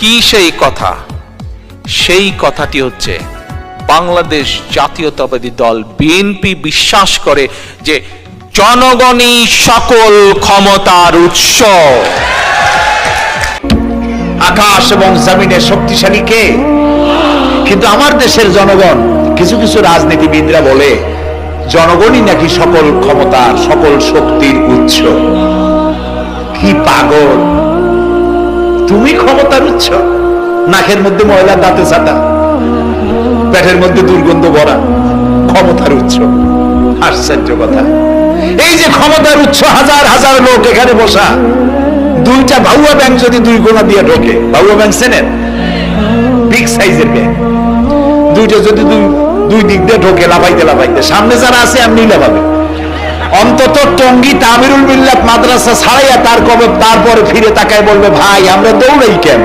কি সেই কথা? সেই কথাটি হচ্ছে বাংলাদেশ জাতীয়তাবাদী দল বিএনপি বিশ্বাস করে যে জনগণই সকল ক্ষমতার উৎস। আকাশ এবং জমিনের শক্তিশালী কে? কিন্তু আমার দেশের জনগণ, কিছু কিছু রাজনীতিবিদরা বলে জনগণই নাকি সকল ক্ষমতার, সকল শক্তির উৎস। কি পাগল! তুমি ক্ষমতার উৎস? নাকের মধ্যে ময়লা, দাঁতে ছাটা, পেটের মধ্যে দুর্গন্ধ ভরা, ক্ষমতার উৎস? আশ্চর্য কথা। এই যে ক্ষমতার উৎস, হাজার হাজার লোক এখানে বসা, দুইটা ভাউয়া ব্যাংক যদি দুই কোণা দিয়ে ঢোকে, ভাউয়া ব্যাংক চেনেন? বিগ সাইজের ব্যাংক, দুইটা যদি দুই দিক দিয়ে ঢোকে লাফাইতে লাফাইতে, সামনে যারা আছে এমনি লাফাবে। অন্তত টঙ্গী তামিরুল মিল্লাত মাদ্রাসা ছাড়াইয়া তারপরে ফিরে তাকায় বলবে, ভাই আমরা দৌড়াই কেন?